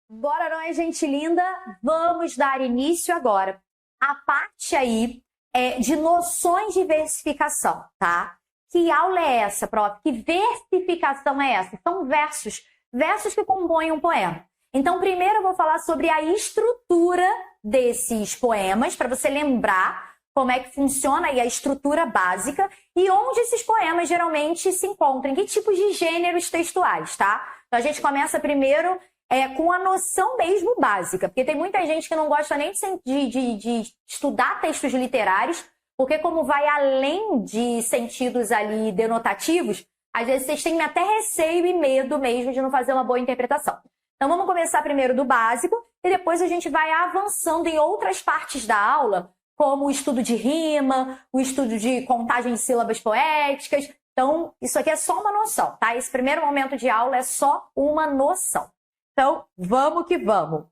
Bora nós, gente linda? Vamos dar início agora à parte aí de noções de versificação, tá? Que aula é essa, prof? Que versificação é essa? São versos que compõem um poema. Então, primeiro eu vou falar sobre a estrutura desses poemas, para você lembrar como é que funciona aí a estrutura básica e onde esses poemas geralmente se encontram, em que tipos de gêneros textuais, tá? Então, a gente começa primeiro com a noção mesmo básica, porque tem muita gente que não gosta nem de estudar textos literários, porque como vai além de sentidos ali denotativos, às vezes vocês têm até receio e medo mesmo de não fazer uma boa interpretação. Então vamos começar primeiro do básico e depois a gente vai avançando em outras partes da aula, como o estudo de rima, o estudo de contagem de sílabas poéticas. Então isso aqui é só uma noção, tá? Esse primeiro momento de aula é só uma noção. Então, vamos que vamos.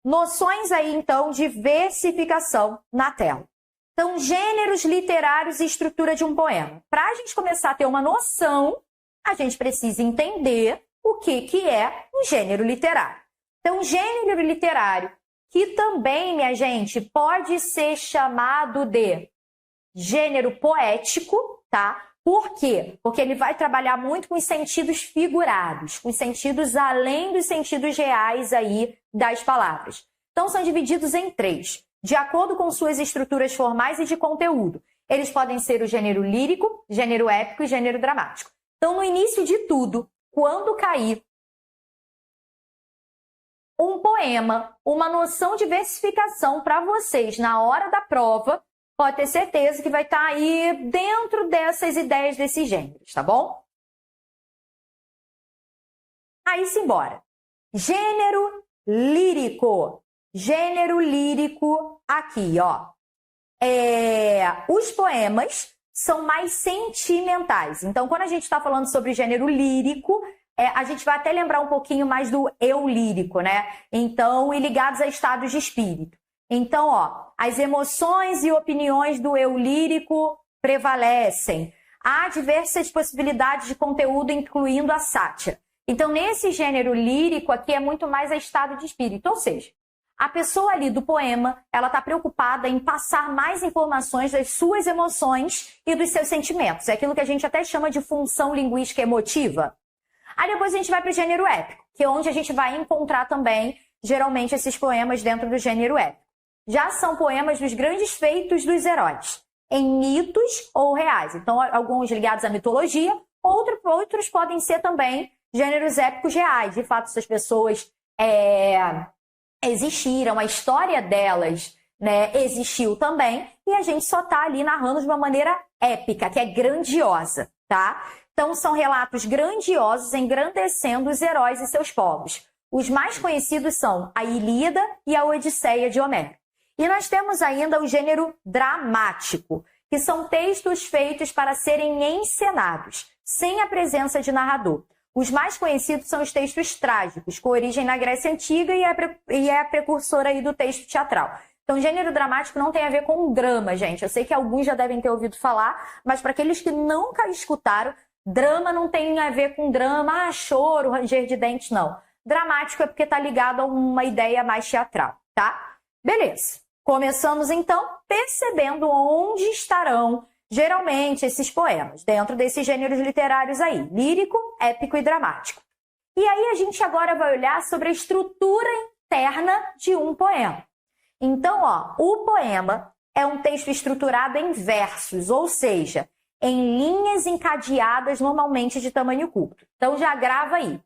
Noções aí, então, de versificação na tela. Então, gêneros literários e estrutura de um poema. Para a gente começar a ter uma noção, a gente precisa entender o que é um gênero literário. Então, gênero literário, que também, minha gente, pode ser chamado de gênero poético, tá? Por quê? Porque ele vai trabalhar muito com os sentidos figurados, com os sentidos além dos sentidos reais aí das palavras. Então, são divididos em três, de acordo com suas estruturas formais e de conteúdo. Eles podem ser o gênero lírico, gênero épico e gênero dramático. Então, no início de tudo, quando cair um poema, uma noção de versificação para vocês na hora da prova, pode ter certeza que vai estar aí dentro dessas ideias desses gêneros, tá bom? Aí simbora. Gênero lírico. Gênero lírico aqui, ó. Os poemas são mais sentimentais. Então, quando a gente está falando sobre gênero lírico, a gente vai até lembrar um pouquinho mais do eu lírico, né? Então, e ligados a estados de espírito. Então, ó, as emoções e opiniões do eu lírico prevalecem. Há diversas possibilidades de conteúdo, incluindo a sátira. Então, nesse gênero lírico aqui é muito mais a estado de espírito. Ou seja, a pessoa ali do poema, ela está preocupada em passar mais informações das suas emoções e dos seus sentimentos. É aquilo que a gente até chama de função linguística emotiva. Aí depois a gente vai para o gênero épico, que é onde a gente vai encontrar também, geralmente, esses poemas dentro do gênero épico. Já são poemas dos grandes feitos dos heróis, em mitos ou reais. Então, alguns ligados à mitologia, outros podem ser também gêneros épicos reais. De fato, essas pessoas existiram, a história delas, né, existiu também, e a gente só está ali narrando de uma maneira épica, que é grandiosa, tá? Então, são relatos grandiosos engrandecendo os heróis e seus povos. Os mais conhecidos são a Ilíada e a Odisseia de Homero. E nós temos ainda o gênero dramático, que são textos feitos para serem encenados, sem a presença de narrador. Os mais conhecidos são os textos trágicos, com origem na Grécia Antiga e é a precursora aí do texto teatral. Então, o gênero dramático não tem a ver com drama, gente. Eu sei que alguns já devem ter ouvido falar, mas para aqueles que nunca escutaram, drama não tem a ver com drama, choro, ranger de dentes, não. Dramático é porque está ligado a uma ideia mais teatral, tá? Beleza. Começamos, então, percebendo onde estarão, geralmente, esses poemas, dentro desses gêneros literários aí, lírico, épico e dramático. E aí a gente agora vai olhar sobre a estrutura interna de um poema. Então, ó, o poema é um texto estruturado em versos, ou seja, em linhas encadeadas, normalmente de tamanho curto. Então, já grava aí.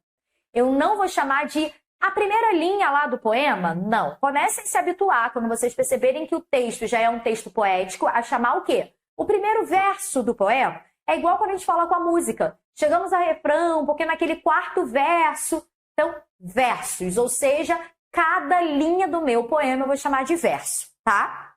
Eu não vou chamar de a primeira linha lá do poema, não. Comecem a se habituar, quando vocês perceberem que o texto já é um texto poético, a chamar o quê? O primeiro verso do poema é igual quando a gente fala com a música. Chegamos a refrão, porque naquele quarto verso... Então, versos, ou seja, cada linha do meu poema eu vou chamar de verso, tá?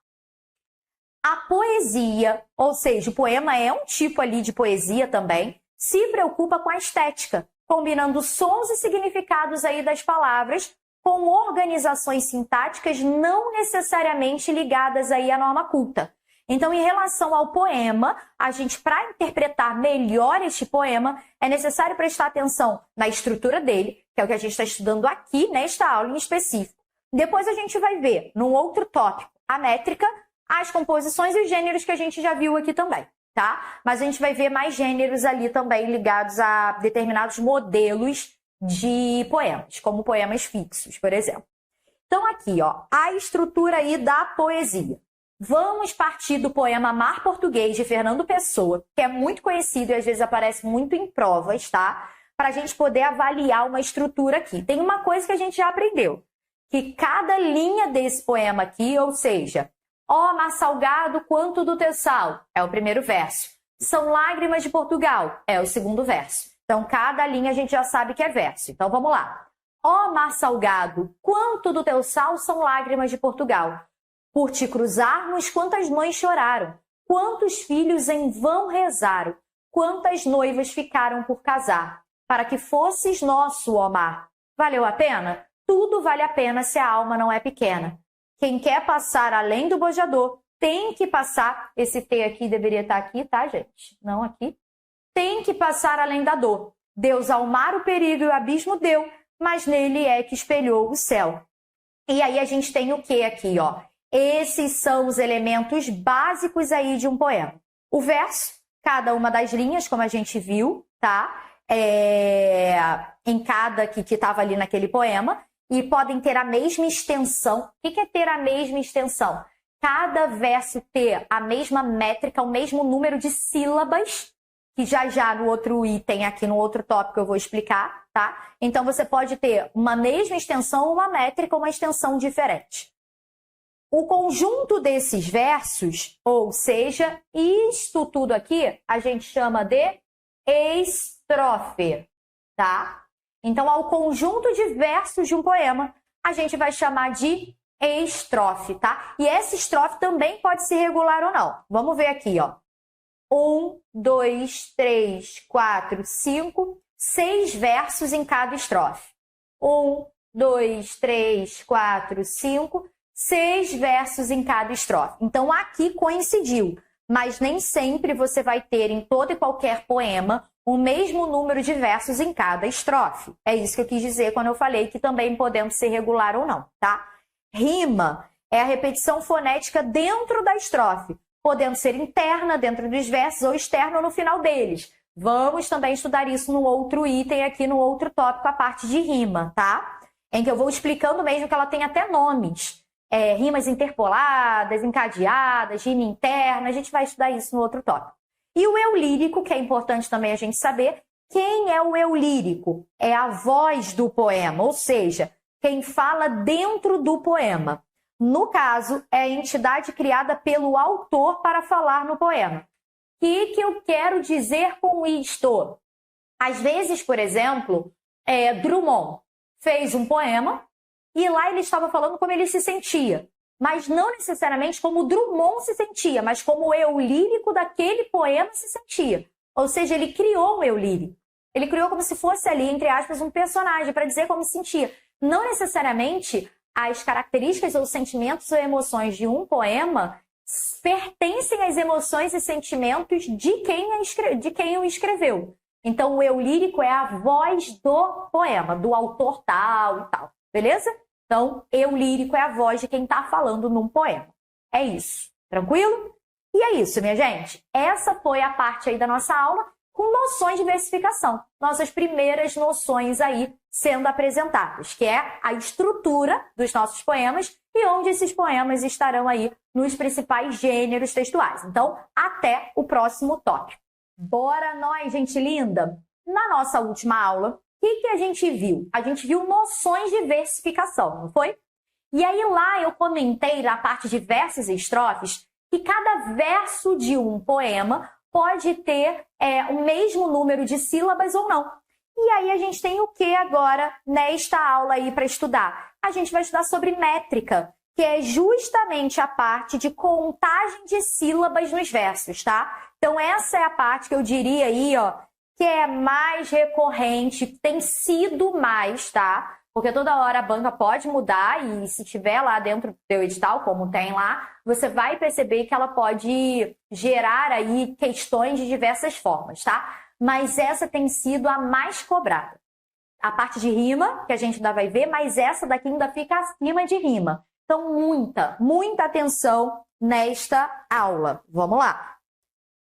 A poesia, ou seja, o poema é um tipo ali de poesia também, se preocupa com a estética, combinando sons e significados aí das palavras com organizações sintáticas não necessariamente ligadas aí à norma culta. Então, em relação ao poema, a gente, para interpretar melhor este poema, é necessário prestar atenção na estrutura dele, que é o que a gente está estudando aqui nesta aula em específico. Depois a gente vai ver, num outro tópico, a métrica, as composições e os gêneros que a gente já viu aqui também, tá? Mas a gente vai ver mais gêneros ali também ligados a determinados modelos de poemas, como poemas fixos, por exemplo. Então aqui, ó, a estrutura aí da poesia. Vamos partir do poema Mar Português, de Fernando Pessoa, que é muito conhecido e às vezes aparece muito em provas, tá? Para a gente poder avaliar uma estrutura aqui. Tem uma coisa que a gente já aprendeu, que cada linha desse poema aqui, ou seja, ó mar salgado, quanto do teu sal, é o primeiro verso. São lágrimas de Portugal, é o segundo verso. Então, cada linha a gente já sabe que é verso. Então, vamos lá. Ó mar salgado, quanto do teu sal são lágrimas de Portugal. Por te cruzarmos, quantas mães choraram, quantos filhos em vão rezaram, quantas noivas ficaram por casar, para que fosses nosso, ó mar. Valeu a pena? Tudo vale a pena se a alma não é pequena. Quem quer passar além do bojador, tem que passar, esse T aqui deveria estar aqui, tá, gente? Não aqui. Tem que passar além da dor. Deus ao mar o perigo e o abismo deu, mas nele é que espelhou o céu. E aí a gente tem o que aqui, ó? Esses são os elementos básicos aí de um poema. O verso, cada uma das linhas, como a gente viu, tá? Em cada que estava ali naquele poema, e podem ter a mesma extensão. O que é ter a mesma extensão? Cada verso ter a mesma métrica, o mesmo número de sílabas, que já no outro item, aqui no outro tópico eu vou explicar, tá? Então, você pode ter uma mesma extensão, uma métrica, uma extensão diferente. O conjunto desses versos, ou seja, isto tudo aqui, a gente chama de estrofe, tá? Então, ao conjunto de versos de um poema, a gente vai chamar de estrofe, tá? E essa estrofe também pode ser regular ou não. Vamos ver aqui, ó. 1, 2, 3, 4, 5, 6 versos em cada estrofe. 1, 2, 3, 4, 5, 6 versos em cada estrofe. Então, aqui coincidiu, mas nem sempre você vai ter em todo e qualquer poema o mesmo número de versos em cada estrofe. É isso que eu quis dizer quando eu falei que também podemos ser regular ou não, tá? Rima é a repetição fonética dentro da estrofe, podendo ser interna dentro dos versos ou externa no final deles. Vamos também estudar isso no outro item aqui, no outro tópico, a parte de rima, tá? Em que eu vou explicando mesmo que ela tem até nomes. Rimas interpoladas, encadeadas, rima interna, a gente vai estudar isso no outro tópico. E o eu lírico, que é importante também a gente saber, quem é o eu lírico? É a voz do poema, ou seja, quem fala dentro do poema. No caso, é a entidade criada pelo autor para falar no poema. O que eu quero dizer com isto? Às vezes, por exemplo, Drummond fez um poema e lá ele estava falando como ele se sentia. Mas não necessariamente como Drummond se sentia, mas como o eu lírico daquele poema se sentia. Ou seja, ele criou um eu lírico. Ele criou como se fosse ali, entre aspas, um personagem para dizer como se sentia. Não necessariamente as características ou sentimentos ou emoções de um poema pertencem às emoções e sentimentos de quem o escreveu. Então, o eu lírico é a voz do poema, do autor tal e tal. Beleza? Então, eu lírico é a voz de quem está falando num poema. É isso. Tranquilo? E é isso, minha gente. Essa foi a parte aí da nossa aula com noções de versificação. Nossas primeiras noções aí sendo apresentadas, que é a estrutura dos nossos poemas e onde esses poemas estarão aí nos principais gêneros textuais. Então, até o próximo tópico. Bora nós, gente linda! Na nossa última aula, o que a gente viu? A gente viu noções de versificação, não foi? E aí lá eu comentei na parte de versos e estrofes que cada verso de um poema pode ter o mesmo número de sílabas ou não. E aí a gente tem o que agora nesta aula aí para estudar? A gente vai estudar sobre métrica, que é justamente a parte de contagem de sílabas nos versos, tá? Então essa é a parte que eu diria aí, ó, que é mais recorrente, tem sido mais, tá? Porque toda hora a banca pode mudar e se tiver lá dentro do teu edital, como tem lá, você vai perceber que ela pode gerar aí questões de diversas formas, tá? Mas essa tem sido a mais cobrada. a parte de rima, que a gente ainda vai ver, mas essa daqui ainda fica acima de rima. Então, muita atenção nesta aula. Vamos lá.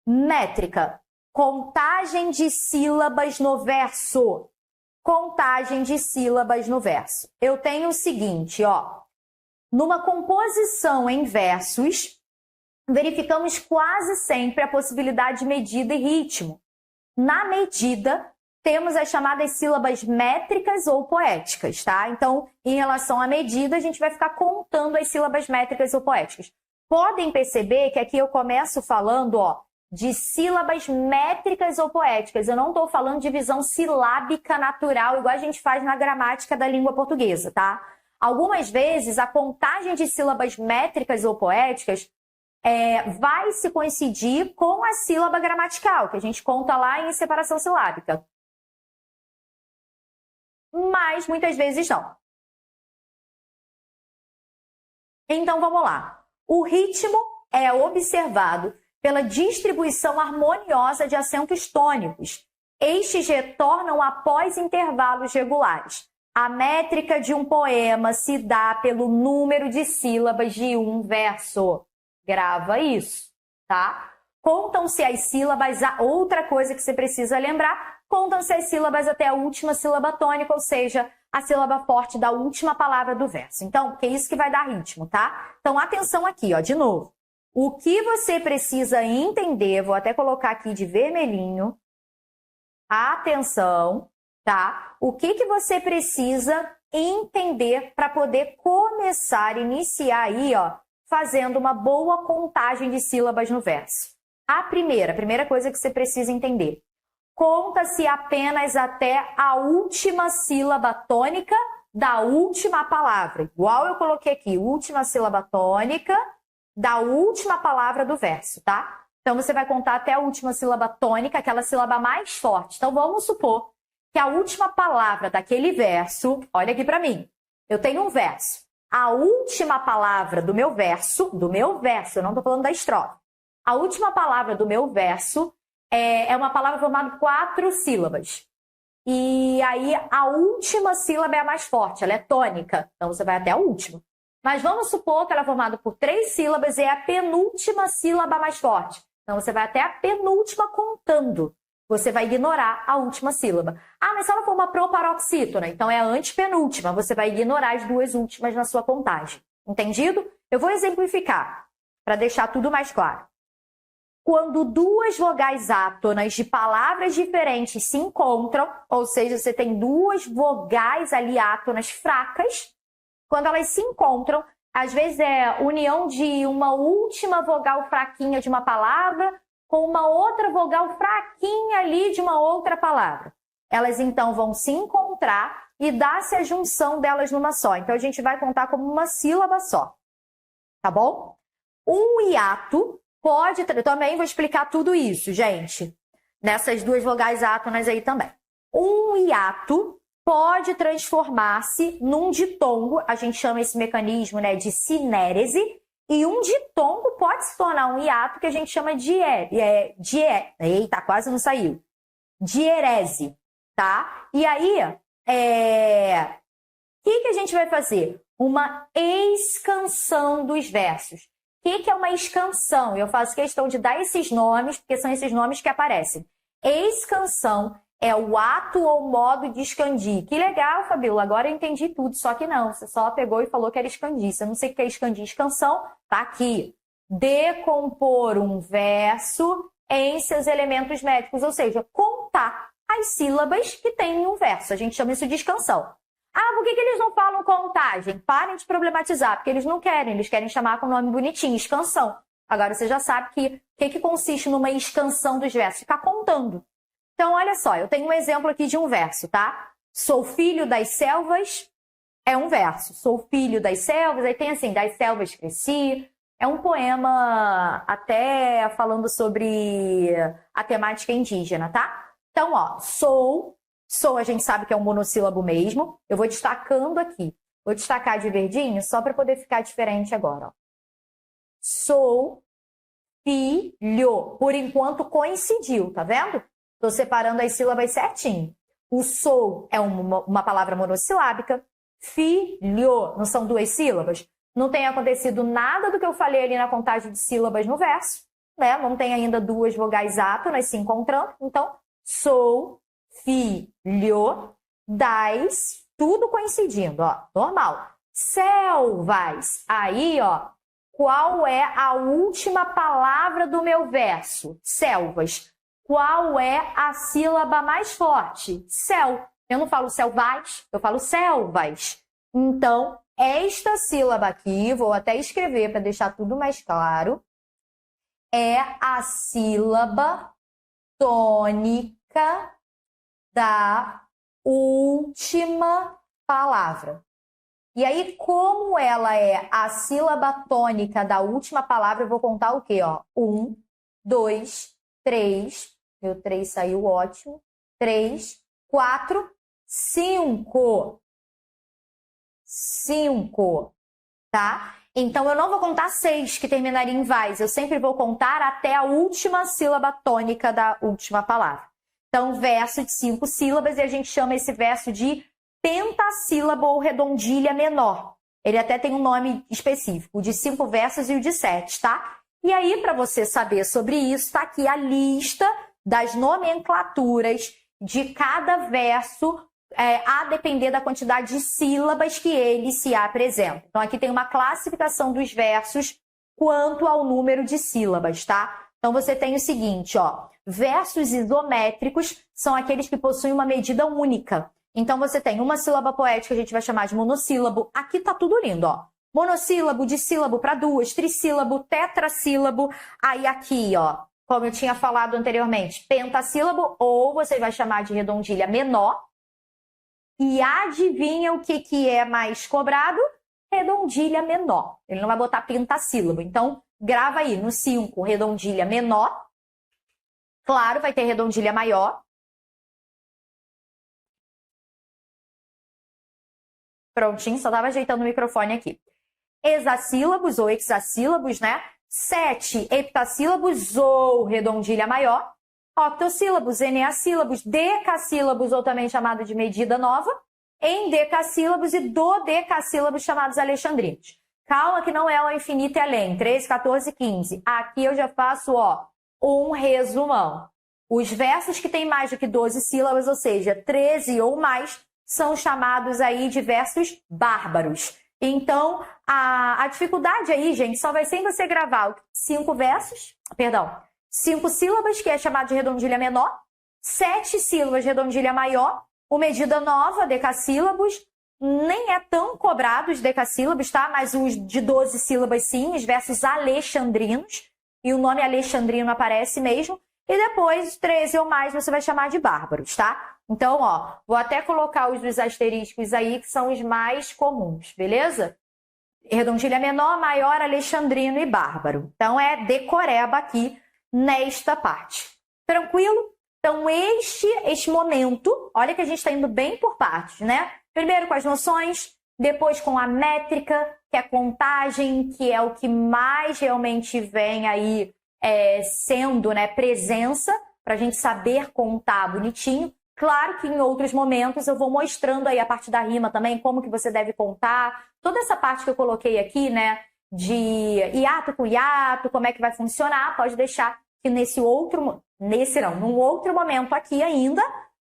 Métrica. Contagem de sílabas no verso. Contagem de sílabas no verso. Eu tenho o seguinte, ó. Numa composição em versos, verificamos quase sempre a possibilidade de medida e ritmo. Na medida, temos as chamadas sílabas métricas ou poéticas, tá? Então, em relação à medida, a gente vai ficar contando as sílabas métricas ou poéticas. Podem perceber que aqui eu começo falando, ó, de sílabas métricas ou poéticas. Eu não estou falando de divisão silábica natural, igual a gente faz na gramática da língua portuguesa, tá? Algumas vezes, a contagem de sílabas métricas ou poéticas vai se coincidir com a sílaba gramatical, que a gente conta lá em separação silábica. Mas muitas vezes não. Então vamos lá. O ritmo é observado pela distribuição harmoniosa de acentos tônicos. Estes retornam após intervalos regulares. A métrica de um poema se dá pelo número de sílabas de um verso. Grava isso, tá? Contam-se as sílabas, outra coisa que você precisa lembrar, contam-se as sílabas até a última sílaba tônica, ou seja, a sílaba forte da última palavra do verso. Então, que é isso que vai dar ritmo, tá? Então, atenção aqui, ó, de novo. O que você precisa entender, vou até colocar aqui de vermelhinho, atenção, tá? O que você precisa entender para poder começar, iniciar aí, ó, fazendo uma boa contagem de sílabas no verso. A primeira coisa que você precisa entender. Conta-se apenas até a última sílaba tônica da última palavra. Igual eu coloquei aqui, última sílaba tônica da última palavra do verso, tá? Então, você vai contar até a última sílaba tônica, aquela sílaba mais forte. Então, vamos supor que a última palavra daquele verso, olha aqui para mim, eu tenho um verso. A última palavra do meu verso, eu não estou falando da estrofe. A última palavra do meu verso é uma palavra formada por 4 sílabas. E aí, a última sílaba é a mais forte, ela é tônica. Então, você vai até a última. Mas vamos supor que ela é formada por 3 sílabas e é a penúltima sílaba mais forte. Então, você vai até a penúltima contando. Você vai ignorar a última sílaba. Ah, mas se ela for uma proparoxítona, então é a antepenúltima. Você vai ignorar as 2 últimas na sua contagem. Entendido? Eu vou exemplificar, para deixar tudo mais claro. Quando 2 vogais átonas de palavras diferentes se encontram, ou seja, você tem 2 vogais ali átonas fracas, quando elas se encontram, às vezes é união de uma última vogal fraquinha de uma palavra com uma outra vogal fraquinha ali de uma outra palavra. Elas então vão se encontrar e dá-se a junção delas numa só. Então a gente vai contar como uma sílaba só. Tá bom? Um hiato pode... Também vou explicar tudo isso, gente. Nessas 2 vogais átonas aí também. Um hiato pode transformar-se num ditongo, a gente chama esse mecanismo, né, de sinérese, e um ditongo pode se tornar um hiato que a gente chama de eita, quase não saiu. Dierese, tá? E aí, o que a gente vai fazer? Uma escansão dos versos. O que é uma escansão? Eu faço questão de dar esses nomes, porque são esses nomes que aparecem. Escansão é o ato ou modo de escandir. Que legal, Fabíola, agora eu entendi tudo, só que não, você só pegou e falou que era escandir. Você não sei o que é escandir. Escansão, tá aqui. Decompor um verso em seus elementos métricos, ou seja, contar as sílabas que tem em um verso. A gente chama isso de escansão. Ah, por que eles não falam contagem? Parem de problematizar, porque eles não querem, eles querem chamar com um nome bonitinho, escansão. Agora você já sabe que o que consiste numa escansão dos versos? Ficar contando. Então, olha só, eu tenho um exemplo aqui de um verso, tá? Sou filho das selvas, é um verso. Sou filho das selvas, aí tem assim, das selvas cresci. É um poema até falando sobre a temática indígena, tá? Então, ó, sou a gente sabe que é um monossílabo mesmo. Eu vou destacando aqui. Vou destacar de verdinho só para poder ficar diferente agora, ó. Sou filho. Por enquanto coincidiu, tá vendo? Estou separando as sílabas certinho. O sou é uma palavra monossilábica. Filho, não são duas sílabas? Não tem acontecido nada do que eu falei ali na contagem de sílabas no verso, né? Não tem ainda duas vogais átonas se encontrando. Então, sou filho das, tudo coincidindo, ó, normal. Selvas, aí, ó, qual é a última palavra do meu verso? Selvas. Qual é a sílaba mais forte? Céu. Eu não falo selvais, eu falo selvas. Então, esta sílaba aqui, vou até escrever para deixar tudo mais claro, é a sílaba tônica da última palavra. E aí, como ela é a sílaba tônica da última palavra, eu vou contar o quê? Ó? 1, 2, 3, meu 3 saiu ótimo, 3, 4, 5. 5, tá? Então, eu não vou contar 6, que terminaria em vais. Eu sempre vou contar até a última sílaba tônica da última palavra. Então, verso de 5 sílabas, e a gente chama esse verso de pentassílaba ou redondilha menor. Ele até tem um nome específico, o de 5 versos e o de 7, tá? E aí, para você saber sobre isso, tá aqui a lista das nomenclaturas de cada verso, a depender da quantidade de sílabas que ele se apresenta. Então, aqui tem uma classificação dos versos quanto ao número de sílabas, tá? Então, você tem o seguinte, ó, versos isométricos são aqueles que possuem uma medida única. Então, você tem uma sílaba poética, a gente vai chamar de monossílabo. Aqui tá tudo lindo, ó. Monossílabo, dissílabo para duas, trissílabo, tetrassílabo. Aí aqui, ó, como eu tinha falado anteriormente, pentassílabo, ou você vai chamar de redondilha menor. E adivinha o que é mais cobrado? Redondilha menor. Ele não vai botar pentassílabo. Então, grava aí no 5, redondilha menor. Claro, vai ter redondilha maior. Prontinho, só estava ajeitando o microfone aqui. Hexassílabos ou hexassílabos, né? 7 heptassílabos ou redondilha maior. Octossílabos, eneassílabos, decassílabos, ou também chamado de medida nova. Endecassílabos e dodecassílabos, chamados alexandrinos. Calma que não é o infinito e além. 13, 14, 15. Aqui eu já faço, ó, um resumão. Os versos que têm mais do que 12 sílabas, ou seja, 13 ou mais, são chamados aí de versos bárbaros. Então, a dificuldade aí, gente, só vai ser em você gravar 5 sílabas, que é chamado de redondilha menor, 7 sílabas, redondilha maior, o medida nova, decassílabos, nem é tão cobrado os decassílabos, tá? Mas os de 12 sílabas, sim, os versos alexandrinos, e o nome alexandrino aparece mesmo, e depois, 13 ou mais, você vai chamar de bárbaros, tá? Então, ó, vou até colocar os dos asteriscos aí, que são os mais comuns, beleza? Redondilha menor, maior, alexandrino e bárbaro. Então, é decoreba aqui nesta parte. Tranquilo? Então, este momento, olha que a gente está indo bem por partes, né? Primeiro com as noções, depois com a métrica, que é a contagem, que é o que mais realmente vem aí sendo, né, presença, para a gente saber contar bonitinho. Claro que em outros momentos eu vou mostrando aí a parte da rima também, como que você deve contar. Toda essa parte que eu coloquei aqui, né, de hiato com hiato, como é que vai funcionar, pode deixar que num outro momento aqui ainda,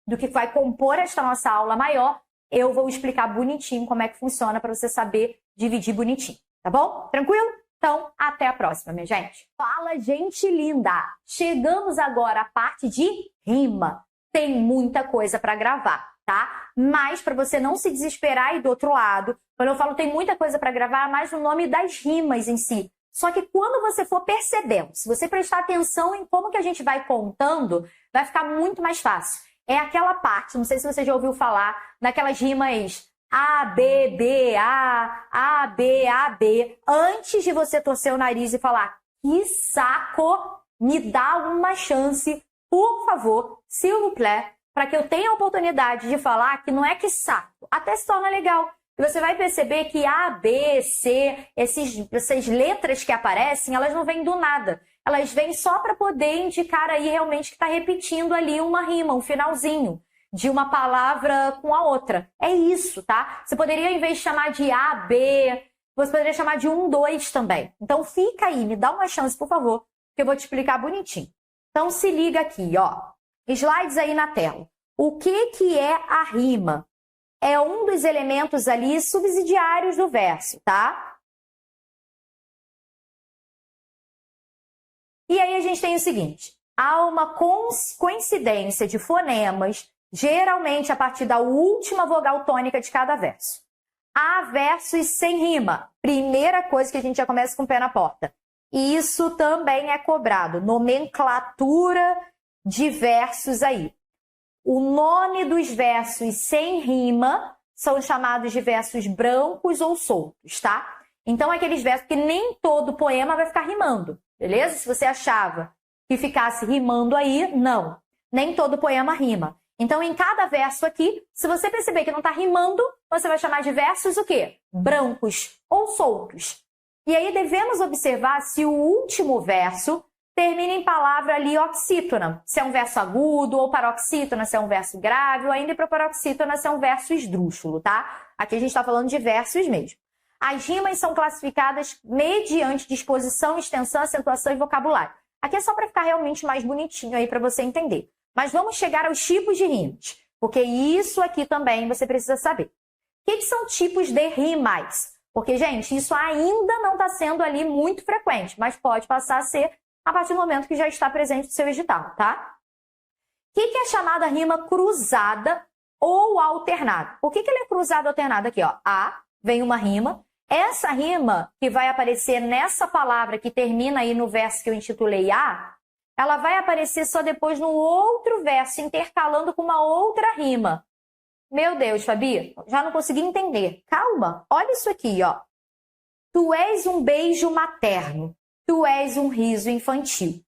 do que vai compor esta nossa aula maior, eu vou explicar bonitinho como é que funciona para você saber dividir bonitinho, tá bom? Tranquilo? Então, até a próxima, minha gente. Fala, gente linda! Chegamos agora à parte de rima. Tem muita coisa para gravar, tá? Mas para você não se desesperar aí do outro lado, quando eu falo tem muita coisa para gravar, mais o nome das rimas em si. Só que quando você for percebendo, se você prestar atenção em como que a gente vai contando, vai ficar muito mais fácil. É aquela parte, não sei se você já ouviu falar, daquelas rimas A, B, B, A, B, A, B. Antes de você torcer o nariz e falar, que saco, me dá uma chance, por favor, s'il vous plaît, para que eu tenha a oportunidade de falar que não é que saco, até se torna legal. E você vai perceber que A, B, C, essas letras que aparecem, elas não vêm do nada. Elas vêm só para poder indicar aí realmente que está repetindo ali uma rima, um finalzinho. de uma palavra com a outra. É isso, tá? Você poderia, em vez de chamar de A, B, você poderia chamar de 1, 2 também. Então, fica aí, me dá uma chance, por favor, que eu vou te explicar bonitinho. Então, se liga aqui, ó. Slides aí na tela. O que é a rima? É um dos elementos ali subsidiários do verso, tá? E aí a gente tem o seguinte, há uma coincidência de fonemas, geralmente a partir da última vogal tônica de cada verso. Há versos sem rima. Primeira coisa que a gente já começa com o pé na porta. E isso também é cobrado. Nomenclatura de versos aí. O nome dos versos sem rima são chamados de versos brancos ou soltos, tá? Então, aqueles versos que nem todo poema vai ficar rimando, beleza? Se você achava que ficasse rimando aí, não. Nem todo poema rima. Então, em cada verso aqui, se você perceber que não está rimando, você vai chamar de versos o quê? Brancos ou soltos. E aí, devemos observar se o último verso termina em palavra ali oxítona, se é um verso agudo, ou paroxítona, se é um verso grave, ou ainda hiperparoxítona, se é um verso esdrúxulo, tá? Aqui a gente está falando de versos mesmo. As rimas são classificadas mediante disposição, extensão, acentuação e vocabulário. Aqui é só para ficar realmente mais bonitinho aí para você entender. Mas vamos chegar aos tipos de rimas, porque isso aqui também você precisa saber. O que são tipos de rimas? Porque, gente, isso ainda não está sendo ali muito frequente, mas pode passar a ser a partir do momento que já está presente no seu edital, tá? O que é chamada rima cruzada ou alternada? Por que ela é cruzada ou alternada aqui, ó? A, vem uma rima. Essa rima que vai aparecer nessa palavra que termina aí no verso que eu intitulei A, ela vai aparecer só depois no outro verso, intercalando com uma outra rima. Meu Deus, Fabi, já não consegui entender. Calma, olha isso aqui, ó. Tu és um beijo materno. Tu és um riso infantil.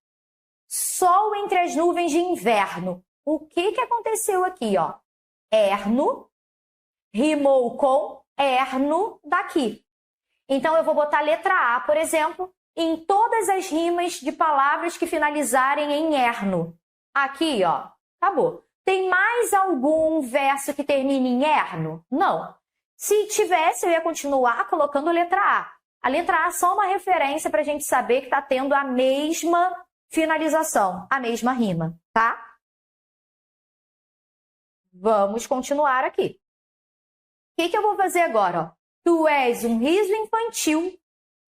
Sol entre as nuvens de inverno. O que aconteceu aqui, ó? Erno rimou com erno daqui. Então, eu vou botar a letra A, por exemplo, em todas as rimas de palavras que finalizarem em erno. Aqui, ó, acabou. Tem mais algum verso que termine em erno? Não. Se tivesse, eu ia continuar colocando a letra A. A letra A é só uma referência para a gente saber que está tendo a mesma finalização, a mesma rima, tá? Vamos continuar aqui. O que eu vou fazer agora? Ó? Tu és um riso infantil,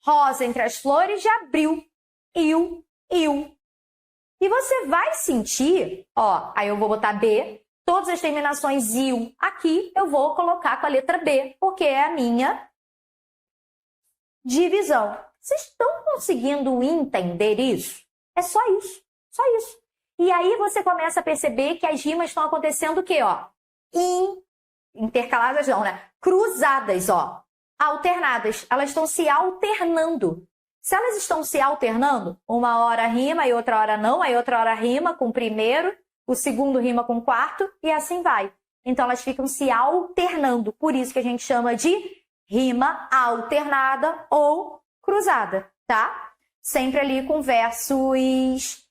rosa entre as flores de abril, il. E você vai sentir, ó, aí eu vou botar B, todas as terminações il aqui, eu vou colocar com a letra B, porque é a minha divisão. Vocês estão conseguindo entender isso? É só isso, só isso. E aí você começa a perceber que as rimas estão acontecendo o quê, ó? Intercaladas não, né? Cruzadas, ó. Alternadas. Elas estão se alternando. Se elas estão se alternando, uma hora rima e outra hora não, aí outra hora rima com o primeiro, o segundo rima com o quarto e assim vai. Então elas ficam se alternando. Por isso que a gente chama de rima alternada ou cruzada, tá? Sempre ali com versos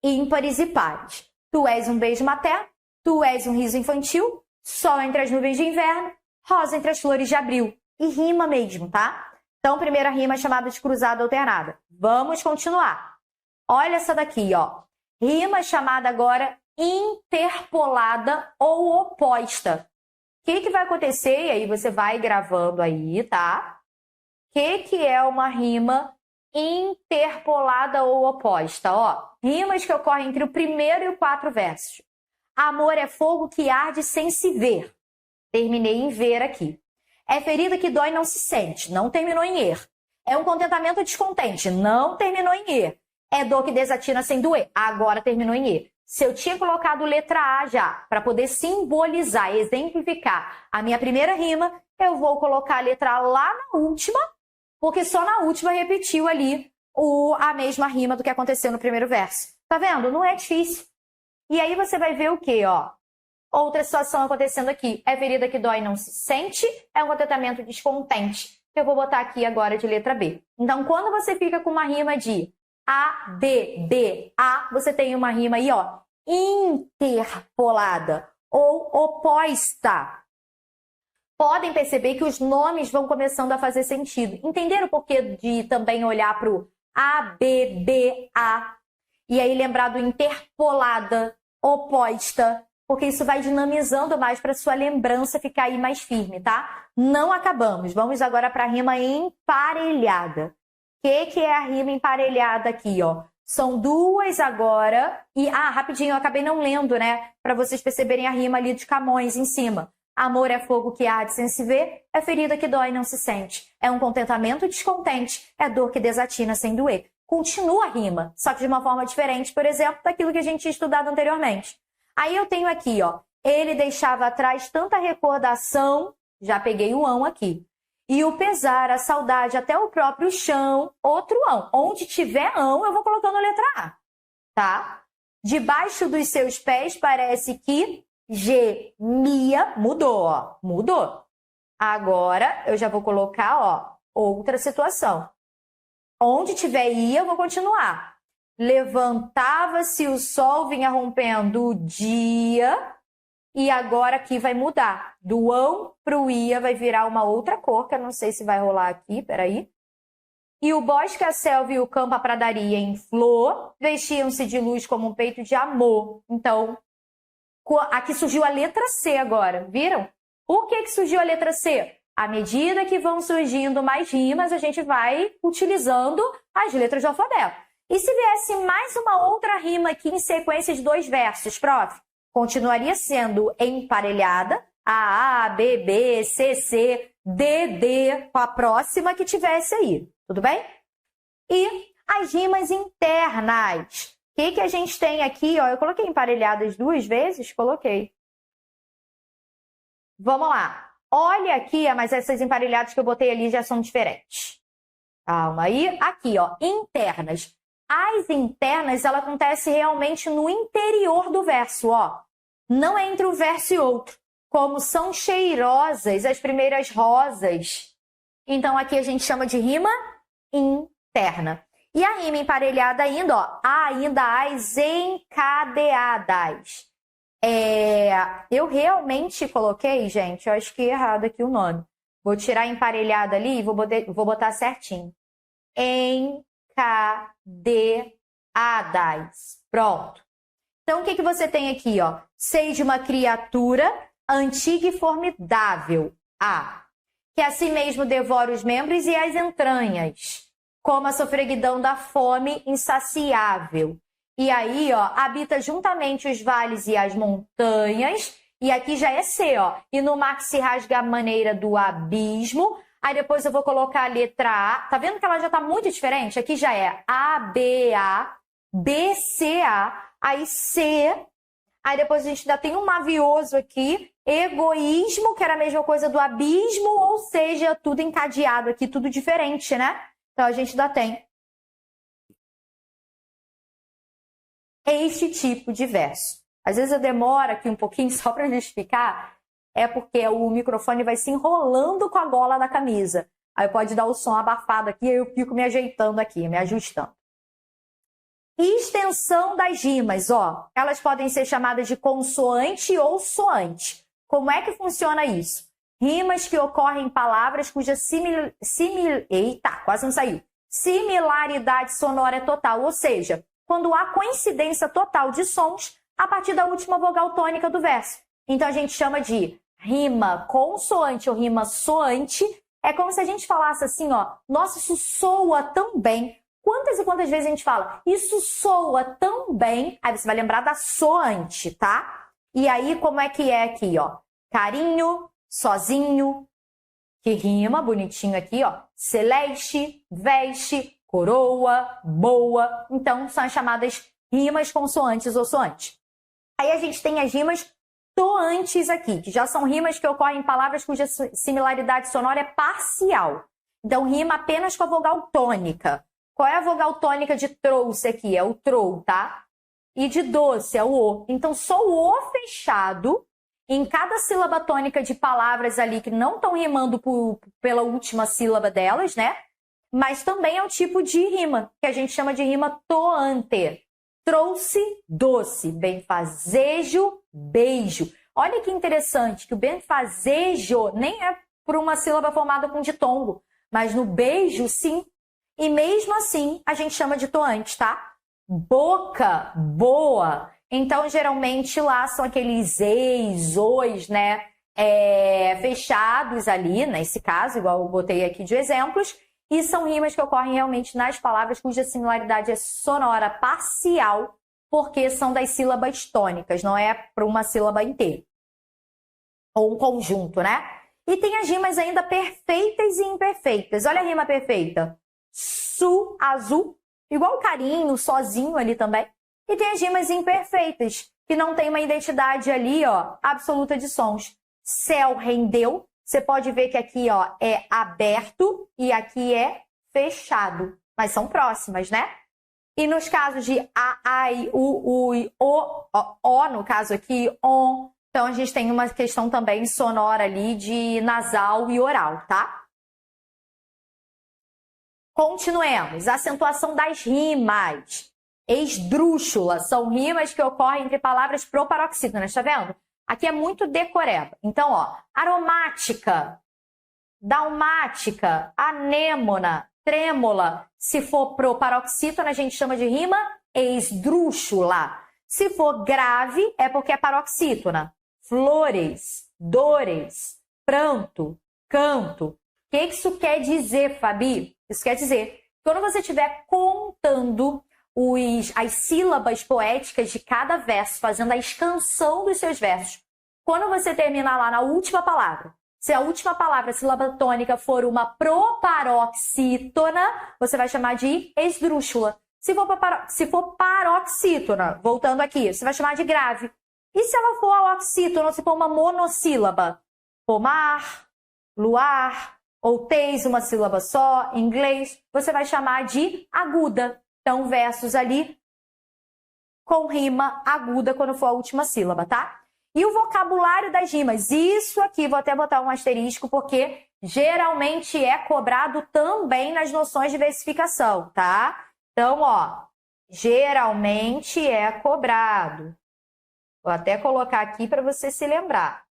ímpares e pares. Tu és um beijo materno, tu és um riso infantil, sol entre as nuvens de inverno, rosa entre as flores de abril. E rima mesmo, tá? Então, primeira rima é chamada de cruzada alternada. Vamos continuar. Olha essa daqui, ó. Rima chamada agora interpolada ou oposta. O que vai acontecer? E aí você vai gravando aí, tá? O que é uma rima interpolada ou oposta? Ó, rimas que ocorrem entre o primeiro e o quarto versos. Amor é fogo que arde sem se ver. Terminei em ver aqui. É ferida que dói e não se sente. Não terminou em er. É um contentamento descontente. Não terminou em er. É dor que desatina sem doer. Agora terminou em er. Se eu tinha colocado letra A já, para poder simbolizar, exemplificar a minha primeira rima, eu vou colocar a letra A lá na última, porque só na última repetiu ali a mesma rima do que aconteceu no primeiro verso. Tá vendo? Não é difícil. E aí você vai ver o quê, ó? Outra situação acontecendo aqui. É ferida que dói e não se sente, é um contentamento descontente. Eu vou botar aqui agora de letra B. Então, quando você fica com uma rima de A, B, B, A, você tem uma rima aí, ó, interpolada ou oposta. Podem perceber que os nomes vão começando a fazer sentido. Entenderam o porquê de também olhar para o A, B, B, A? E aí lembrar do interpolada, oposta, porque isso vai dinamizando mais para sua lembrança ficar aí mais firme, tá? Não acabamos. Vamos agora para a rima emparelhada. O que é a rima emparelhada aqui, ó? São duas agora. E, rapidinho, eu acabei não lendo, né? Para vocês perceberem a rima ali de Camões em cima. Amor é fogo que arde sem se ver, é ferida que dói e não se sente. É um contentamento descontente, é dor que desatina sem doer. Continua a rima, só que de uma forma diferente, por exemplo, daquilo que a gente tinha estudado anteriormente. Aí eu tenho aqui, ó, ele deixava atrás tanta recordação, já peguei o ão aqui. E o pesar, a saudade, até o próprio chão, outro ão. Onde tiver ão, eu vou colocando a letra A, tá? Debaixo dos seus pés parece que gemia, mudou, ó, mudou. Agora eu já vou colocar, ó, outra situação. Onde tiver ia, eu vou continuar. Levantava-se o sol, vinha rompendo o dia, e agora aqui vai mudar. Do ão pro ia vai virar uma outra cor, que eu não sei se vai rolar aqui, peraí. E o bosque, a selva e o campo, a pradaria em flor, vestiam-se de luz como um peito de amor. Então, aqui surgiu a letra C agora, viram? Por que surgiu a letra C? À medida que vão surgindo mais rimas, a gente vai utilizando as letras do alfabeto. E se viesse mais uma outra rima aqui em sequência de 2 versos, prof? Continuaria sendo emparelhada, A, B, B, C, C, D, D, com a próxima que tivesse aí, tudo bem? E as rimas internas. O que a gente tem aqui? Ó, eu coloquei emparelhadas 2 vezes? Coloquei. Vamos lá. Olha aqui, mas essas emparelhadas que eu botei ali já são diferentes. Calma aí. Aqui, ó, internas. As internas, ela acontece realmente no interior do verso, ó. Não é entre um verso e outro. Como são cheirosas as primeiras rosas. Então, aqui a gente chama de rima interna. E a rima emparelhada ainda, ó, há ainda as encadeadas. Eu realmente coloquei, gente, eu acho que errado aqui o nome. Vou tirar emparelhada ali e vou botar certinho. Encadeadas. Pronto. Então, o que você tem aqui, ó? Sei de uma criatura antiga e formidável. Que a si mesmo devora os membros e as entranhas. Como a sofreguidão da fome insaciável. E aí, ó, habita juntamente os vales e as montanhas. E aqui já é C, ó. E no mar que se rasga a maneira do abismo. Aí depois eu vou colocar a letra A. Tá vendo que ela já tá muito diferente? Aqui já é A, B, A, B, C, A. Aí C. Aí depois a gente ainda tem um mavioso aqui. Egoísmo, que era a mesma coisa do abismo. Ou seja, tudo encadeado aqui, tudo diferente, né? Então, a gente ainda tem este tipo de verso. Às vezes eu demoro aqui um pouquinho só para justificar, é porque o microfone vai se enrolando com a gola da camisa. Aí pode dar o som abafado aqui, aí eu fico me ajeitando aqui, me ajustando. Extensão das rimas, ó. Elas podem ser chamadas de consoante ou soante. Como é que funciona isso? Rimas que ocorrem em palavras cuja similaridade sonora é total, ou seja, quando há coincidência total de sons a partir da última vogal tônica do verso. Então a gente chama de rima consoante ou rima soante. É como se a gente falasse assim, ó, nossa, isso soa tão bem. Quantas e quantas vezes a gente fala, isso soa tão bem? Aí você vai lembrar da soante, tá? E aí como é que é aqui, ó? Carinho, sozinho, que rima, bonitinho aqui, ó. Celeste, veste, coroa, boa. Então, são as chamadas rimas consoantes ou soantes. Aí a gente tem as rimas toantes aqui, que já são rimas que ocorrem em palavras cuja similaridade sonora é parcial. Então, rima apenas com a vogal tônica. Qual é a vogal tônica de trouxe aqui? É o trou, tá? E de doce é o o. Então, só o o fechado em cada sílaba tônica de palavras ali que não estão rimando pela última sílaba delas, né? Mas também é um tipo de rima, que a gente chama de rima toante. Trouxe, doce, benfazejo, beijo. Olha que interessante, que o benfazejo nem é por uma sílaba formada com ditongo, mas no beijo, sim. E mesmo assim, a gente chama de toante, tá? Boca, boa. Então, geralmente, lá são aqueles eis, os, né? Fechados ali, nesse caso, igual eu botei aqui de exemplos. E são rimas que ocorrem realmente nas palavras cuja similaridade é sonora parcial, porque são das sílabas tônicas, não é para uma sílaba inteira. Ou um conjunto, né? E tem as rimas ainda perfeitas e imperfeitas. Olha a rima perfeita. Su, azul, igual carinho, sozinho ali também. E tem as rimas imperfeitas, que não tem uma identidade ali, ó, absoluta de sons. Céu, rendeu. Você pode ver que aqui, ó, é aberto e aqui é fechado. Mas são próximas, né? E nos casos de a, ai, u, e o, no caso aqui, on. Então, a gente tem uma questão também sonora ali de nasal e oral, tá? Continuemos. Acentuação das rimas. Esdrúxula. São rimas que ocorrem entre palavras proparoxítonas, tá vendo? Aqui é muito decoreba. Então, ó, aromática, dalmática, anêmona, trêmola. Se for proparoxítona, a gente chama de rima esdrúxula. Se for grave, é porque é paroxítona. Flores, dores, pranto, canto. O que isso quer dizer, Fabi? Isso quer dizer, quando você estiver contando as sílabas poéticas de cada verso, fazendo a escansão dos seus versos, quando você terminar lá na última palavra, se a última palavra, a sílaba tônica, for uma proparoxítona, você vai chamar de esdrúxula. Se for paroxítona, voltando aqui, você vai chamar de grave. E se ela for oxítona, se for uma monossílaba? Pomar, luar, ou tens uma sílaba só, em inglês, você vai chamar de aguda. Então, versos ali com rima aguda quando for a última sílaba, tá? E o vocabulário das rimas. Isso aqui, vou até botar um asterisco, porque geralmente é cobrado também nas noções de versificação, tá? Então, ó, geralmente é cobrado. Vou até colocar aqui para você se lembrar.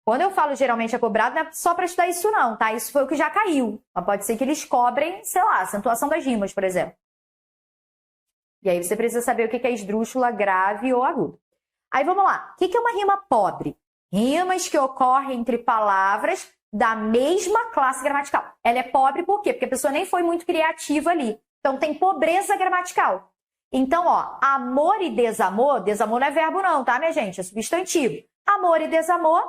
Quando eu falo geralmente é cobrado, não é só para estudar isso não, tá? Isso foi o que já caiu. Mas pode ser que eles cobrem, sei lá, acentuação das rimas, por exemplo. E aí você precisa saber o que é esdrúxula, grave ou agudo. Aí vamos lá. O que é uma rima pobre? Rimas que ocorrem entre palavras da mesma classe gramatical. Ela é pobre por quê? Porque a pessoa nem foi muito criativa ali. Então tem pobreza gramatical. Então, ó, amor e desamor, desamor não é verbo não, tá, minha gente? É substantivo. Amor e desamor,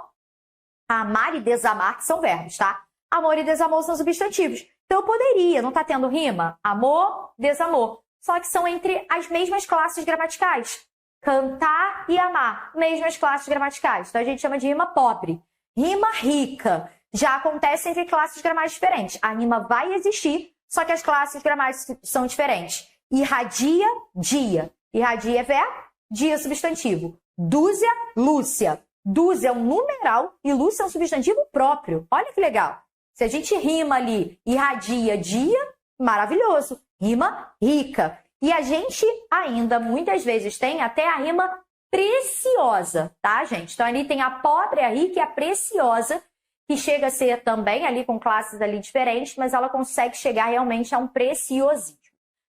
amar e desamar, que são verbos, tá? Amor e desamor são substantivos. Então, eu poderia, não tá tendo rima? Amor, desamor. Só que são entre as mesmas classes gramaticais. Cantar e amar, mesmas classes gramaticais. Então, a gente chama de rima pobre. Rima rica já acontece entre classes gramaticais diferentes. A rima vai existir, só que as classes gramaticais são diferentes. Irradia, dia. Irradia é verbo, dia é substantivo. Dúzia, Lúcia. Dúzia é um numeral e Lúcia é um substantivo próprio. Olha que legal. Se a gente rima ali, irradia, dia, maravilhoso. Rima rica. E a gente ainda, muitas vezes, tem até a rima preciosa, tá, gente? Então, ali tem a pobre, a rica e a preciosa, que chega a ser também ali com classes ali diferentes, mas ela consegue chegar realmente a um preciosismo.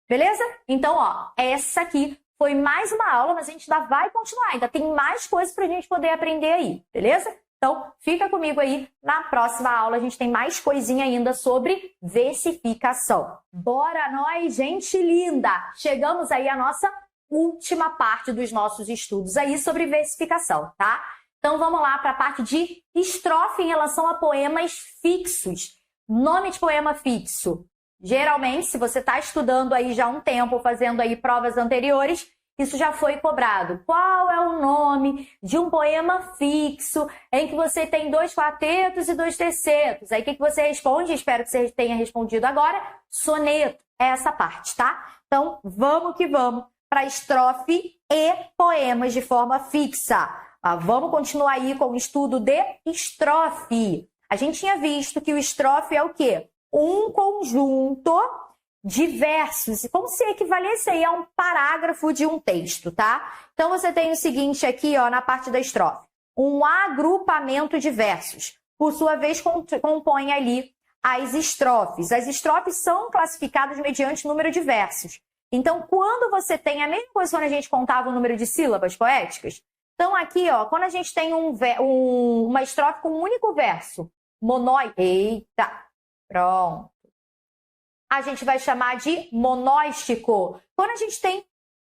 Beleza? Então, ó, essa aqui foi mais uma aula, mas a gente ainda vai continuar. Ainda tem mais coisas pra gente poder aprender aí, beleza? Então, fica comigo aí. Na próxima aula, a gente tem mais coisinha ainda sobre versificação. Bora nós, gente linda! Chegamos aí à nossa última parte dos nossos estudos aí sobre versificação, tá? Então, vamos lá para a parte de estrofe em relação a poemas fixos. Nome de poema fixo. Geralmente, se você está estudando aí já há um tempo, fazendo aí provas anteriores, isso já foi cobrado. Qual é o nome de um poema fixo em que você tem 2 quartetos e 2 tercetos? Aí o que você responde? Espero que você tenha respondido agora. Soneto. É essa parte, tá? Então, vamos que vamos para estrofe e poemas de forma fixa. Vamos continuar aí com o estudo de estrofe. A gente tinha visto que o estrofe é o quê? Um conjunto de versos, como se equivalesse aí a um parágrafo de um texto, tá? Então, você tem o seguinte aqui, ó, na parte da estrofe. Um agrupamento de versos. Por sua vez, compõe ali as estrofes. As estrofes são classificadas mediante o número de versos. Então, quando você tem a mesma coisa quando a gente contava o número de sílabas poéticas, então aqui, ó, quando a gente tem uma estrofe com um único verso, eita, pronto. A gente vai chamar de monóstico. Quando a gente tem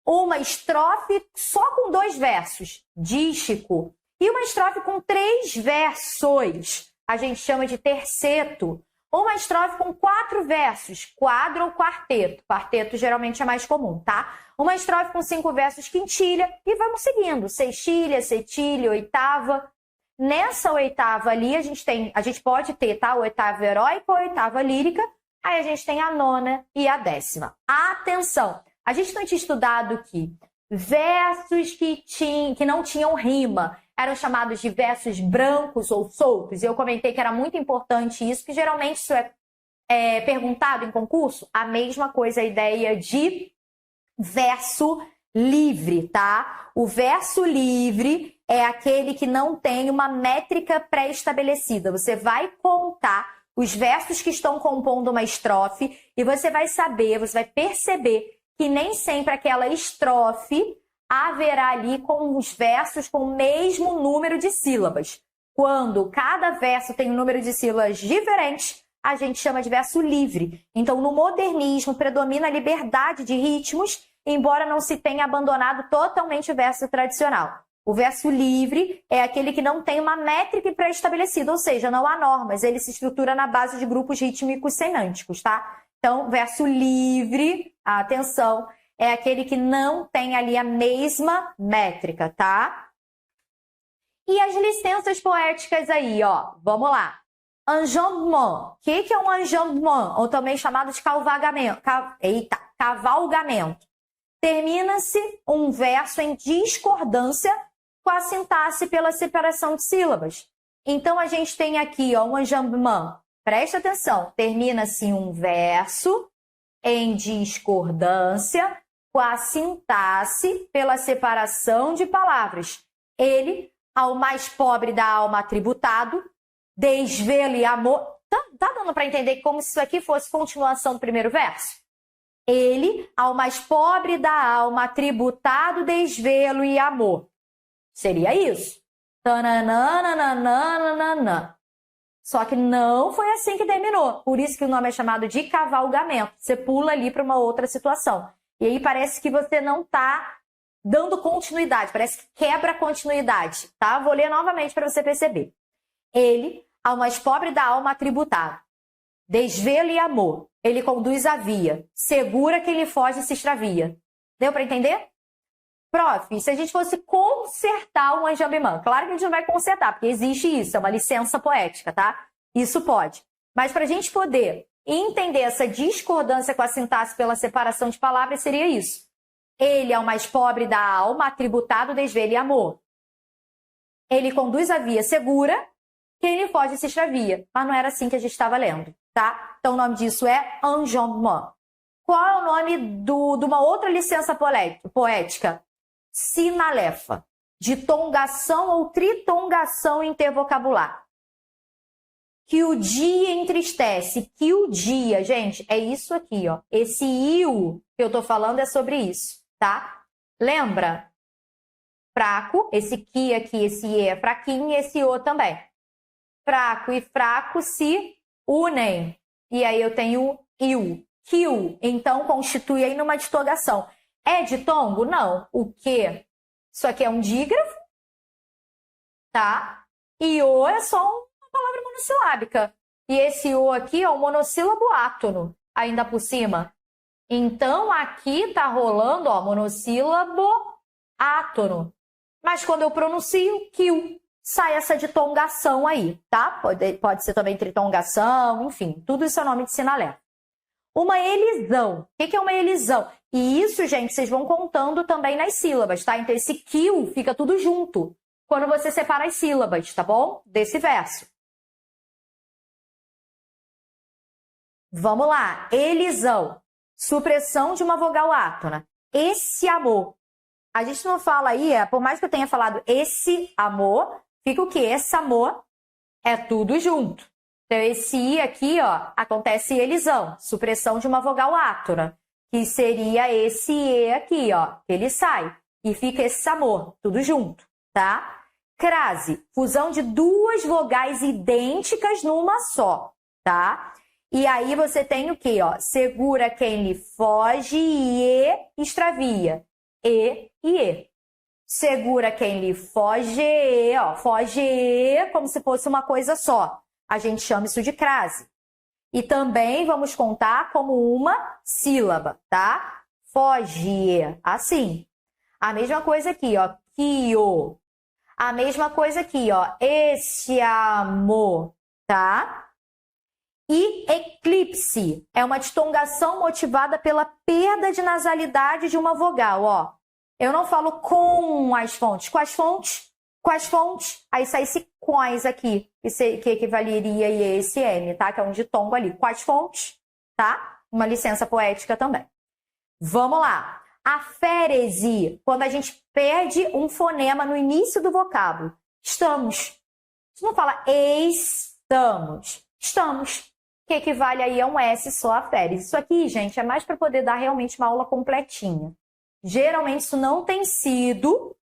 uma estrofe só com 2 versos, dístico, e uma estrofe com 3 versos, a gente chama de terceto. Uma estrofe com 4 versos, quadro ou quarteto. Quarteto geralmente é mais comum, tá? Uma estrofe com 5 versos, quintilha, e vamos seguindo. Sextilha, setilha, oitava. Nessa oitava ali, a gente pode ter, tá? A oitava heróica, a oitava lírica. Aí a gente tem a nona e a 10ª. Atenção! A gente não tinha estudado que versos que não tinham rima eram chamados de versos brancos ou soltos. E eu comentei que era muito importante isso, que geralmente isso é perguntado em concurso. A mesma coisa, a ideia de verso livre, tá? O verso livre é aquele que não tem uma métrica pré-estabelecida. Você vai contar os versos que estão compondo uma estrofe e você vai perceber que nem sempre aquela estrofe haverá ali com os versos com o mesmo número de sílabas. Quando cada verso tem um número de sílabas diferentes, a gente chama de verso livre. Então, no modernismo, predomina a liberdade de ritmos, embora não se tenha abandonado totalmente o verso tradicional. O verso livre é aquele que não tem uma métrica pré-estabelecida, ou seja, não há normas, ele se estrutura na base de grupos rítmicos semânticos, tá? Então, verso livre, atenção, é aquele que não tem ali a mesma métrica, tá? E as licenças poéticas aí, ó, vamos lá. Enjambement. O que é um enjambement? Ou também chamado de cavalgamento. Termina-se um verso em discordância com a sintaxe pela separação de sílabas. Então, a gente tem aqui, ó, um enjambement. Presta atenção. Termina-se um verso em discordância com a sintaxe pela separação de palavras. Ele, ao mais pobre da alma tributado, desvelo e amor. Tá dando para entender como se isso aqui fosse continuação do primeiro verso? Ele, ao mais pobre da alma tributado, desvelo e amor. Seria isso. Tananana. Só que não foi assim que terminou. Por isso que o nome é chamado de cavalgamento. Você pula ali para uma outra situação. E aí parece que você não está dando continuidade. Parece que quebra a continuidade. Tá? Vou ler novamente para você perceber. Ele, ao mais pobre da alma tributado, desvelo e amor. Ele conduz a via. Segura quem lhe foge e se extravia. Deu para entender? Prof, se a gente fosse consertar um enjambement, claro que a gente não vai consertar, porque existe isso, é uma licença poética, tá? Isso pode. Mas para a gente poder entender essa discordância com a sintaxe pela separação de palavras, seria isso. Ele é o mais pobre da alma, atributado, desvelo e amor. Ele conduz a via segura, quem lhe foge se extravia. Mas não era assim que a gente estava lendo, tá? Então o nome disso é enjambement. Qual é o nome de uma outra licença poética? Sinalefa, de tongação ou tritongação intervocabular. Que o dia entristece, que o dia, gente, é isso aqui, ó. Esse iu que eu tô falando é sobre isso, tá? Lembra? Fraco, esse que aqui, esse e é fraquinho e esse o também. Fraco e fraco se unem. E aí eu tenho iu. Kiu, então, constitui aí numa ditongação. É ditongo? Não. O quê? Isso aqui é um dígrafo, tá? E o é só uma palavra monossilábica. E esse o aqui é um monossílabo átono, ainda por cima. Então, aqui tá rolando, ó, monossílabo átono. Mas quando eu pronuncio, kiu, sai essa ditongação aí, tá? Pode ser também tritongação, enfim, tudo isso é nome de sinalefa. Uma elisão. O que é uma elisão? E isso, gente, vocês vão contando também nas sílabas, tá? Então, esse kill fica tudo junto quando você separa as sílabas, tá bom? Desse verso. Vamos lá. Elisão. supressão de uma vogal átona. Esse amor. A gente não fala aí, por mais que eu tenha falado esse amor, fica o quê? Esse amor é tudo junto. Então, esse I aqui, ó, acontece elisão, supressão de uma vogal átona, que seria esse E aqui, ó, ele sai. E fica esse amor, tudo junto, tá? Crase, fusão de duas vogais idênticas numa só, tá? E aí você tem o quê, ó? Segura quem lhe foge e extravia. E. Segura quem lhe foge, ó. Foge como se fosse uma coisa só. A gente chama isso de crase. E também vamos contar como uma sílaba, tá? Foge, assim. A mesma coisa aqui, ó. Kio. A mesma coisa aqui, ó. Esse amor, tá? E eclipse é uma distongação motivada pela perda de nasalidade de uma vogal, ó. Eu não falo com as fontes. Com as fontes? Com as fontes. Aí sai esse quais aqui, que equivaleria a esse M, tá? Que é um ditongo ali. Com as fontes, tá? Uma licença poética também. Vamos lá. Aférese, quando a gente perde um fonema no início do vocábulo. Estamos. A gente não fala estamos. Estamos. Que equivale aí a um S só, aférese. Isso aqui, gente, é mais para poder dar realmente uma aula completinha. Geralmente isso não tem sido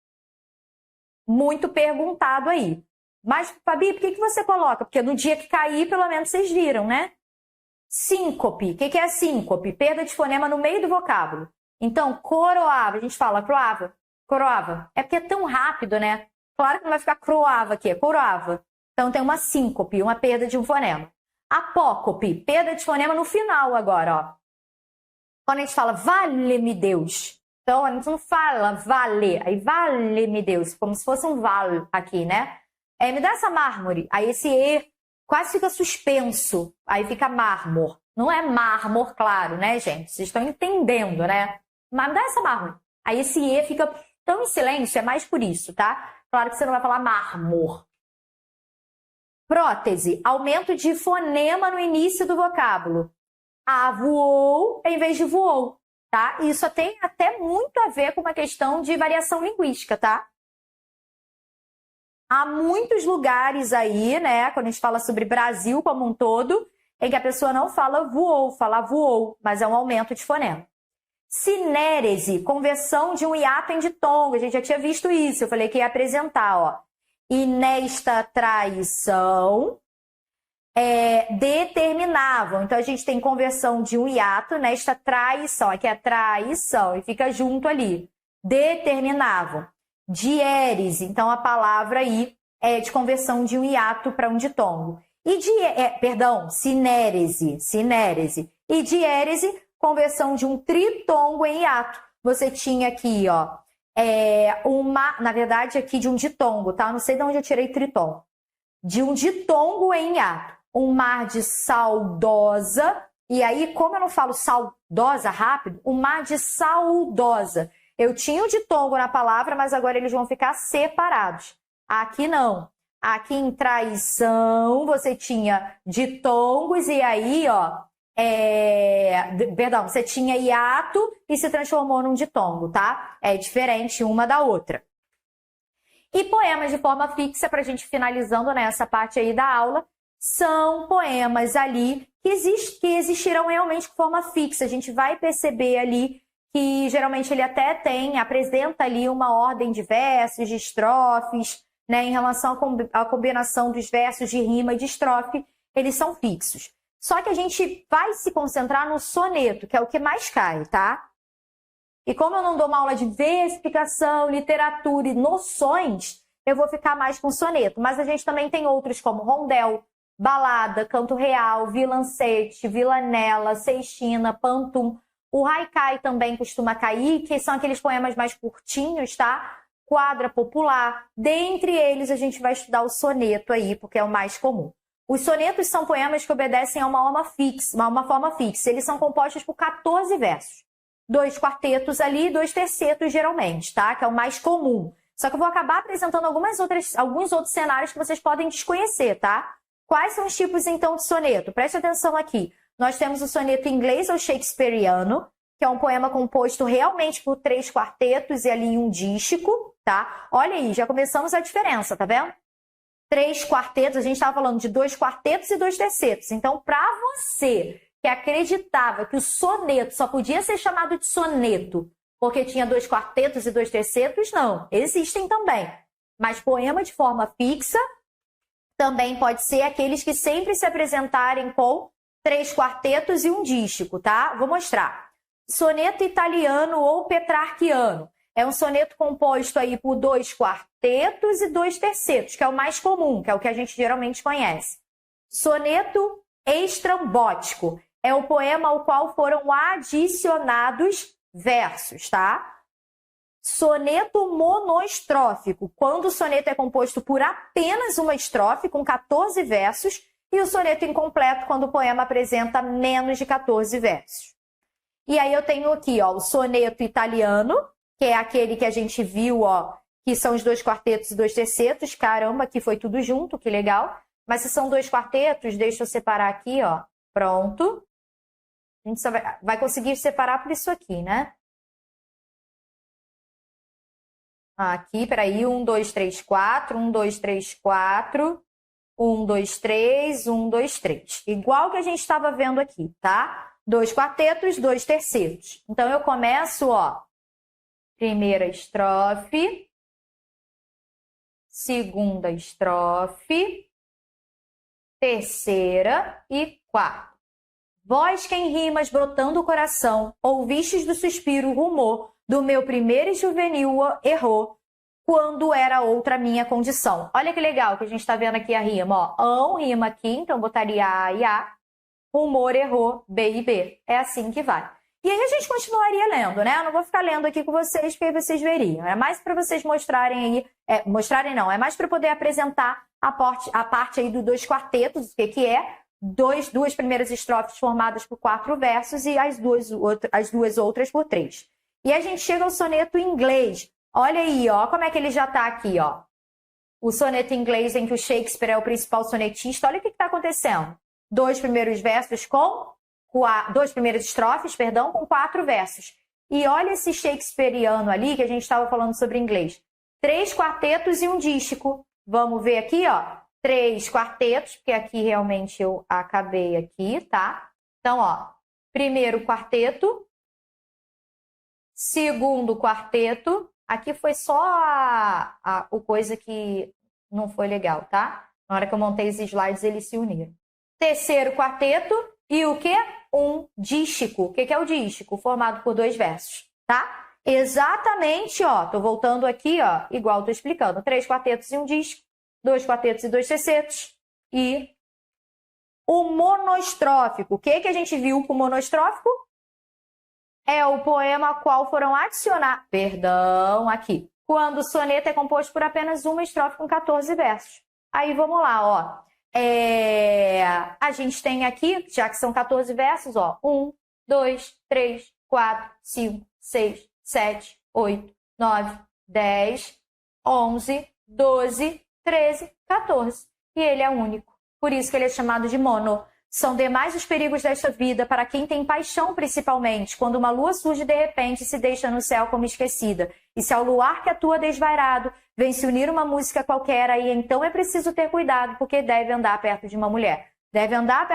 muito perguntado aí. Mas, Fabi, por que você coloca? Porque no dia que cair, pelo menos vocês viram, né? Síncope. O que é síncope? Perda de fonema no meio do vocábulo. Então, coroava. A gente fala croava. Coroava. É porque é tão rápido, né? Claro que não vai ficar croava aqui, é coroava. Então, tem uma síncope, uma perda de um fonema. Apócope, perda de fonema no final agora, ó. Quando a gente fala vale-me Deus. Então, a gente não fala vale, aí vale-me Deus, como se fosse um vale aqui, né? Me dá essa mármore. Aí esse E quase fica suspenso. Aí fica mármor. Não é mármor, claro, né, gente? Vocês estão entendendo, né? Mas me dá essa mármore. Aí esse E fica tão em silêncio, é mais por isso, tá? Claro que você não vai falar mármor. Prótese, aumento de fonema no início do vocábulo. Voou em vez de voou, tá? Isso tem até muito a ver com uma questão de variação linguística, tá? Há muitos lugares aí, né, quando a gente fala sobre Brasil como um todo, em que a pessoa não fala voou, fala voou, mas é um aumento de fonema. Sinérese, conversão de um hiato em ditongo. A gente já tinha visto isso, eu falei que ia apresentar, ó. E nesta traição determinavam. Então, a gente tem conversão de um hiato nesta traição. Aqui é traição e fica junto ali. Determinavam. Diérese, então a palavra aí é de conversão de um hiato para um ditongo. E sinérese. E diérese, conversão de um tritongo em hiato. Você tinha aqui, ó, na verdade, aqui de um ditongo, tá? Não sei de onde eu tirei tritongo. De um ditongo em hiato. Um mar de saudosa. E aí, como eu não falo saudosa rápido, um mar de saudosa. Eu tinha o ditongo na palavra, mas agora eles vão ficar separados. Aqui não. Aqui em traição, você tinha ditongos e aí, ó, você tinha hiato e se transformou num ditongo, tá? É diferente uma da outra. E poemas de forma fixa, para a gente finalizando nessa parte aí da aula, são poemas ali que existirão realmente de forma fixa. A gente vai perceber ali que geralmente ele até apresenta ali uma ordem de versos, de estrofes, né? Em relação à combinação dos versos de rima e de estrofe, eles são fixos. Só que a gente vai se concentrar no soneto, que é o que mais cai, tá? E como eu não dou uma aula de versificação, literatura e noções, eu vou ficar mais com soneto. Mas a gente também tem outros como rondel, balada, canto real, vilancete, vilanela, seixina, pantum. O haikai também costuma cair, que são aqueles poemas mais curtinhos, tá? Quadra popular. Dentre eles, a gente vai estudar o soneto aí, porque é o mais comum. Os sonetos são poemas que obedecem a uma forma fixa. Eles são compostos por 14 versos. 2 quartetos ali e 2 tercetos, geralmente, tá? Que é o mais comum. Só que eu vou acabar apresentando alguns outros cenários que vocês podem desconhecer, tá? Quais são os tipos, então, de soneto? Preste atenção aqui. Nós temos o soneto inglês ou shakespeariano, que é um poema composto realmente por 3 quartetos e ali um dístico, tá? Olha aí, já começamos a diferença, tá vendo? 3 quartetos, a gente estava falando de 2 quartetos e 2 tercetos. Então, para você que acreditava que o soneto só podia ser chamado de soneto porque tinha 2 quartetos e 2 tercetos, não. Existem também. Mas poema de forma fixa também pode ser aqueles que sempre se apresentarem com 3 quartetos e um dístico, tá? Vou mostrar. Soneto italiano ou petrarquiano. É um soneto composto aí por 2 quartetos e 2 tercetos, que é o mais comum, que é o que a gente geralmente conhece. Soneto estrambótico. É o poema ao qual foram adicionados versos, tá? Soneto monoestrófico, quando o soneto é composto por apenas uma estrofe, com 14 versos, e o soneto incompleto, quando o poema apresenta menos de 14 versos. E aí eu tenho aqui, ó, o soneto italiano, que é aquele que a gente viu, ó, que são os 2 quartetos e 2 tercetos. Caramba, aqui foi tudo junto, que legal. Mas se são 2 quartetos, deixa eu separar aqui, ó. Pronto. A gente só vai conseguir separar por isso aqui, né? Aqui, peraí, 1, 2, 3, 4, 1, 2, 3, 4, 1, 2, 3, 1, 2, 3. Igual que a gente estava vendo aqui, tá? 2 quartetos, 2 tercetos. Então, eu começo, ó, primeira estrofe, segunda estrofe, terceira e quarta. Vós que em rimas brotando o coração, ouvistes do suspiro o rumor, do meu primeiro e juvenil errou, quando era outra minha condição. Olha que legal que a gente está vendo aqui a rima, ó. Ão, rima aqui, então botaria A e A. Rumor, errou, B e B. É assim que vai. E aí a gente continuaria lendo, né? Eu não vou ficar lendo aqui com vocês, porque aí vocês veriam. É mais para vocês mostrarem aí... mostrarem não, é mais para poder apresentar a parte aí dos 2 quartetos, o que é. 2 primeiras estrofes formadas por 4 versos e as duas outras por 3. E a gente chega ao soneto inglês. Olha aí, ó, como é que ele já está aqui, ó. O soneto inglês em que o Shakespeare é o principal sonetista. Olha o que está acontecendo. 2 primeiros versos com... 2 primeiras estrofes, perdão, com 4 versos. E olha esse shakespeariano ali que a gente estava falando sobre inglês. 3 quartetos e um dístico. Vamos ver aqui, ó. 3 quartetos, porque aqui realmente eu acabei aqui, tá? Então, ó, primeiro quarteto, segundo quarteto. Aqui foi só o coisa que não foi legal, tá? Na hora que eu montei os slides, eles se uniram. Terceiro quarteto e o quê? Um dístico. O que é o dístico? Formado por 2 versos, tá? Exatamente, ó. Tô voltando aqui, ó, igual tô explicando. 3 quartetos e um dístico. 2 quartetos e 2 tercetos. E o monoestrófico. O que a gente viu com o monoestrófico? É o poema ao qual foram adicionar... Perdão, aqui. Quando o soneto é composto por apenas uma estrofe com 14 versos. Aí vamos lá, ó. A gente tem aqui, já que são 14 versos, ó. 1, 2, 3, 4, 5, 6, 7, 8, 9, 10, 11, 12... 13, 14. E ele é único. Por isso que ele é chamado de mono. São demais os perigos desta vida para quem tem paixão, principalmente, quando uma lua surge de repente e se deixa no céu como esquecida. E se ao luar que atua desvairado vem se unir uma música qualquer, aí então é preciso ter cuidado, porque deve andar perto de uma mulher. Deve andar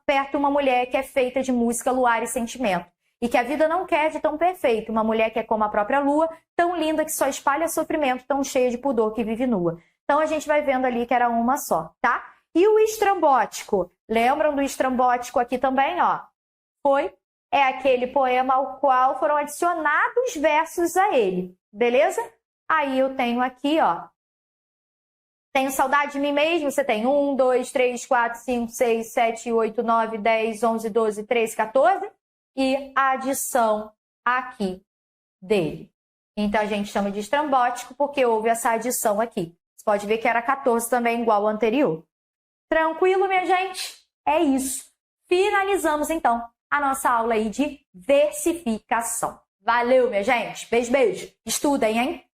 perto uma mulher que é feita de música, luar e sentimento. E que a vida não quer de tão perfeito. Uma mulher que é como a própria lua, tão linda que só espalha sofrimento, tão cheia de pudor que vive nua. Então, a gente vai vendo ali que era uma só, tá? E o estrambótico? Lembram do estrambótico aqui também, ó? É aquele poema ao qual foram adicionados versos a ele, beleza? Aí eu tenho aqui, ó. Tenho saudade de mim mesmo, você tem 1, 2, 3, 4, 5, 6, 7, 8, 9, 10, 11, 12, 13, 14. E a adição aqui dele. Então, a gente chama de estrambótico porque houve essa adição aqui. Você pode ver que era 14 também, igual ao anterior. Tranquilo, minha gente? É isso. Finalizamos, então, a nossa aula aí de versificação. Valeu, minha gente. Beijo, beijo. Estudem, hein?